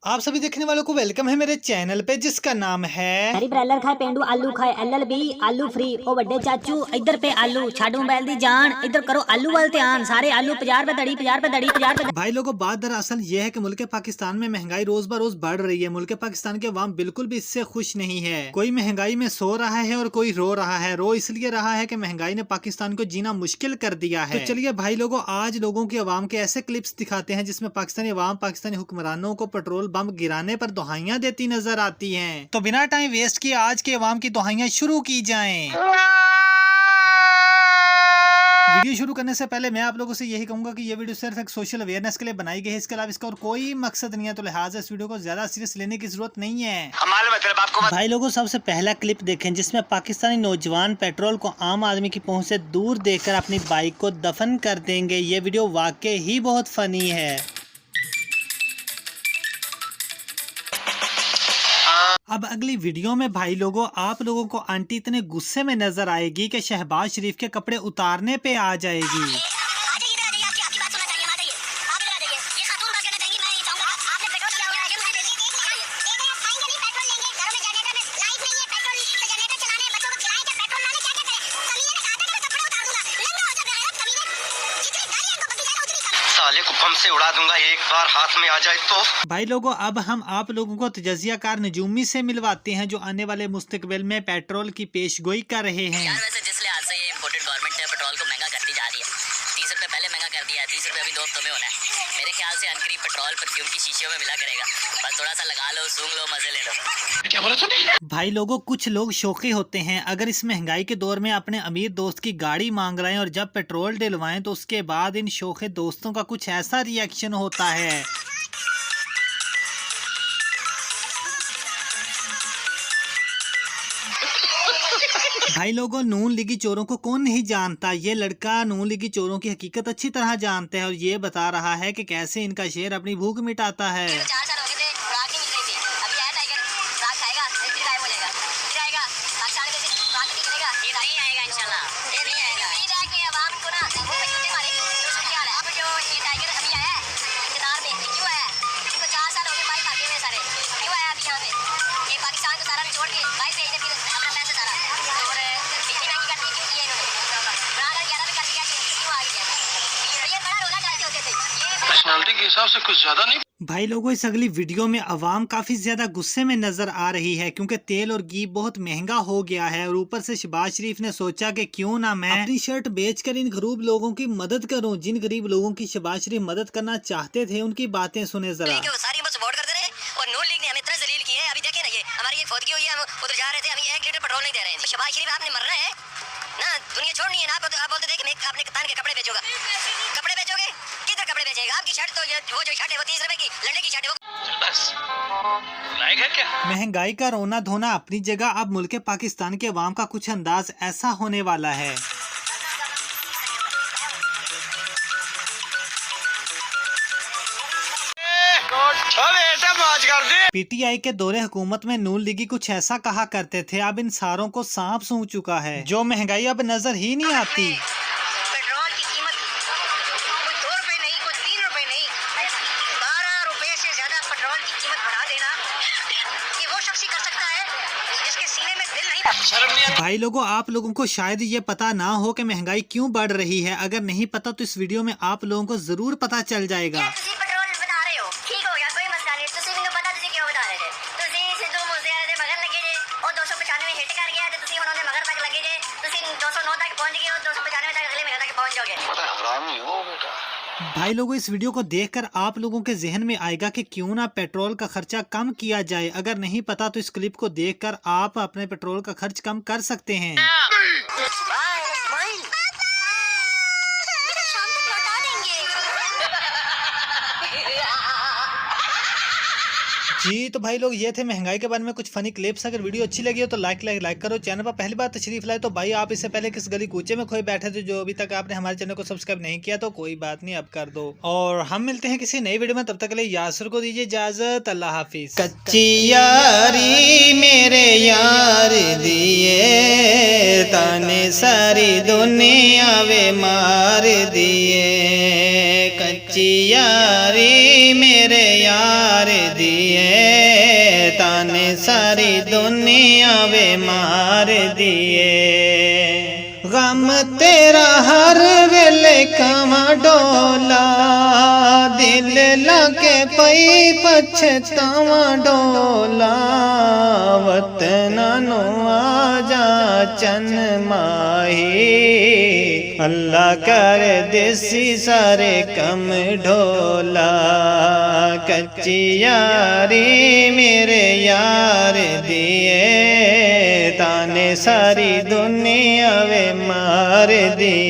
आप सभी देखने वालों को वेलकम है मेरे चैनल पे जिसका नाम है हरी ब्रैलर खाए पेंडू आलू खाए LLB आलू फ्री ओ बड़े चाचू इधर पे आलू छाडू बैल दी जान इधर करो आलू वाल ध्यान सारे आलू 50 रुपए दड़ी 50 रुपए दड़ी 50 रुपए। भाई लोगों बात दरअसल ये है कि मुल्क पाकिस्तान में महंगाई रोज ब रोज बढ़ रही है। मुल्क पाकिस्तान के अवाम बिल्कुल भी इससे खुश नहीं है। कोई महंगाई में सो रहा है और कोई रो रहा है। रो इसलिए रहा है कि महंगाई ने पाकिस्तान को जीना मुश्किल कर दिया है। तो चलिए भाई लोगों आज लोगों की अवाम के ऐसे क्लिप्स दिखाते हैं जिसमें पाकिस्तानी अवाम पाकिस्तानी हुक्मरानों को पेट्रोल बम गिराने पर दुहाइयां देती नजर आती हैं। तो बिना टाइम वेस्ट किए आज के अवाम की दुहाइयां शुरू की जाएं। वीडियो शुरू करने से पहले मैं आप लोगों से यही कहूंगा कि ये वीडियो सिर्फ एक सोशल अवेयरनेस के लिए बनाई गई है। इसके अलावा इसका और कोई मकसद नहीं है, तो लिहाजा इस वीडियो को ज्यादा सीरियस लेने की जरूरत नहीं है। मतलब आपको भाई लोगों सबसे पहला क्लिप देखें जिसमें पाकिस्तानी नौजवान पेट्रोल को आम आदमी की पहुंच से दूर देखकर अपनी बाइक को दफन कर देंगे। ये वीडियो वाकई ही बहुत फनी है। अब अगली वीडियो में भाई लोगों आप लोगों को आंटी इतने गुस्से में नजर आएगी कि शहबाज शरीफ के कपड़े उतारने पे आ जाएगी। साले को बम से उड़ा दूंगा एक बार हाथ में आ जाए तो। भाई लोगों अब हम आप लोगों को तजज़िया कार नजूमी से मिलवाते हैं जो आने वाले मुस्तकबिल में पेट्रोल की पेशगोई कर रहे हैं। यार वैसे जिस लिहाज से ये इम्पोर्टेड गवर्नमेंट है पेट्रोल को महंगा करती जा रही है। 30 रुपए पहले महंगा कर दिया है, 30 रुपए अभी 2 हफ्तों में होना है। मेरे ख्याल से अनकरीब पेट्रोल परफ्यूम की शीशियों में मिला करेगा। बस थोड़ा सा लगा लो, सूंघ लो, मजे ले लो। क्या बोला तूने? भाई लोगों कुछ लोग शौकी होते हैं, अगर इस महंगाई के दौर में अपने अमीर दोस्त की गाड़ी मांग रहे हैं और जब पेट्रोल डलवाएं तो उसके बाद इन शौखे दोस्तों का कुछ ऐसा रिएक्शन होता है। भाई लोगों नून लीगी चोरों को कौन नहीं जानता। ये लड़का नून लीगी चोरों की हकीकत अच्छी तरह जानता है और ये बता रहा है कि कैसे इनका शेर अपनी भूख मिटाता है। 4 साल हो गए थे, खुराक नहीं मिल रही थी। अभी आया टाइगर, खुराक खाएगा, फिर गायब हो जाएगा। फिर आएगा, 7 साल में खुराक नहीं मिलेगा, ये नहीं आएगा इंशाल्लाह। ये नहीं आएगा। उम्मीद है कि आवाम को ना वो पैसे मारे जो सुन हाल है। अब जो ये टाइगर अभी आया है इक़्तिदार में, क्यों आया? इसको 4 साल हो गए भाई भागे हुए सारे। क्यों आया अभी यहाँ पे? ये पाकिस्तान को सारा छोड़ के भाई भेजने फिर अपना पैसा सारा। और इतनी महंगी कर दी क्यों की है इन्होंने? बराबर 11 में कर दिया क्यों आ गया? ये बड़ा रोला डालते होते थे। पर्सनालिटी के हिसाब से कुछ ज्यादा नहीं। भाई लोगों इस अगली वीडियो में अवाम काफी ज्यादा गुस्से में नजर आ रही है क्योंकि तेल और घी बहुत महंगा हो गया है और ऊपर से शहबाज शरीफ ने सोचा कि क्यों ना मैं अपनी शर्ट बेचकर इन गरीब लोगों की मदद करूं। जिन गरीब लोगों की शहबाज शरीफ मदद करना चाहते थे उनकी बातें सुने जरा। सारी हम सपोर्ट करते रहे और नून लीग ने हमें इतना जलील किया है। अभी देखे ना ये हमारी ये फौतगी हुई है, हम उधर जा रहे थे, हमें 1 लीटर पेट्रोल नहीं दे रहे हैं। शहबाज शरीफ आपने मरना है ना, दुनिया छोड़नी है ना। आप बोलते थे कि मैं अपने कप्तान के कपड़े बेचूंगा। कपड़े बेचोगे? किधर कपड़े बेचेगा? आपकी शर्ट तो वो जो शर्ट है वो 30 रुपए की लंडे की शर्ट है वो। बस लायक है क्या? महंगाई का रोना धोना अपनी जगह, अब मुल्क पाकिस्तान के अवाम का कुछ अंदाज ऐसा होने वाला है। पीटीआई के दौरे हुकूमत में नून लीगी कुछ ऐसा कहा करते थे, अब इन सारों को सांप सूंघ चुका है। जो महंगाई अब नजर ही नहीं आती। पेट्रोल की कीमत कोई 2 रुपए नहीं, कोई 3 रुपए नहीं, 12 रुपए से ज्यादा पेट्रोल की कीमत बढ़ा देना ये वो शख्स ही कर सकता है जिसके सीने में दिल नहीं। शर्म नहीं आती? भाई लोगों आप लोगों को शायद ये पता ना हो कि महंगाई क्यों बढ़ रही है। अगर नहीं पता तो इस वीडियो में आप लोगों को जरूर पता चल जाएगा। ਤੁਸੀਂ ਪੈਟਰੋਲ ਵਧਾ ਰਹੇ ਹੋ, ਠੀਕ ਹੋ ਗਿਆ, ਕੋਈ ਮਸਲਾ ਨਹੀਂ। ਤੁਸੀਂ ਮੈਨੂੰ ਪਤਾ ਤੁਸੀਂ ਕਿਉਂ ਵਧਾ ਰਹੇ ਜੇ। ਤੁਸੀਂ ਸਿੱਧੂ ਮੂਸੇਵਾਲੇ ਦੇ ਮਗਰ ਲੱਗੇ ਜੇ, ਉਹ 295 ਹਿੱਟ ਕਰ ਗਿਆ ਤੇ ਤੁਸੀਂ ਹੁਣ ਉਹਦੇ ਮਗਰ ਤੱਕ ਲੱਗੇ ਜੇ। ਤੁਸੀਂ 209 ਤੱਕ ਪਹੁੰਚ ਗਏ ਹੋ, 295 तक अगले महीने तक पहुंच जाओगे। बड़ा हरामी हो बेटा। भाई लोगों इस वीडियो को देखकर आप लोगों के जहन में आएगा कि क्यों ना पेट्रोल का खर्चा कम किया जाए। अगर नहीं पता तो इस क्लिप को देखकर आप अपने पेट्रोल का खर्च कम कर सकते हैं। जी तो भाई लोग ये थे महंगाई के बारे में कुछ फनी क्लिप्स। अगर वीडियो अच्छी लगी हो तो लाइक करो। चैनल पर पहली बार तशरीफ लाए तो भाई आप इससे पहले किस गली कूचे में खोए बैठे थे जो अभी तक आपने हमारे चैनल को सब्सक्राइब नहीं किया तो कोई बात नहीं अब कर दो। और हम मिलते हैं किसी नई वीडियो में, तब तक के लिए यासर को दीजिए इजाजत। अल्लाह हाफिज। कच्ची यारी मेरे यार दिए ताने सारी दुनिया वे मार दिए। कच्ची यारी मेरे यार दिए ताने सारी दुनिया वे मार दिए गम तेरा हर वेले कावा डोला दिल लाके पई पछतावा डोला वतना नो आजा चन माही अल्लाह कर देसी सारे कम ढोला कच्ची यारी मेरे यार दिए ताने सारी दुनिया वे मार दिए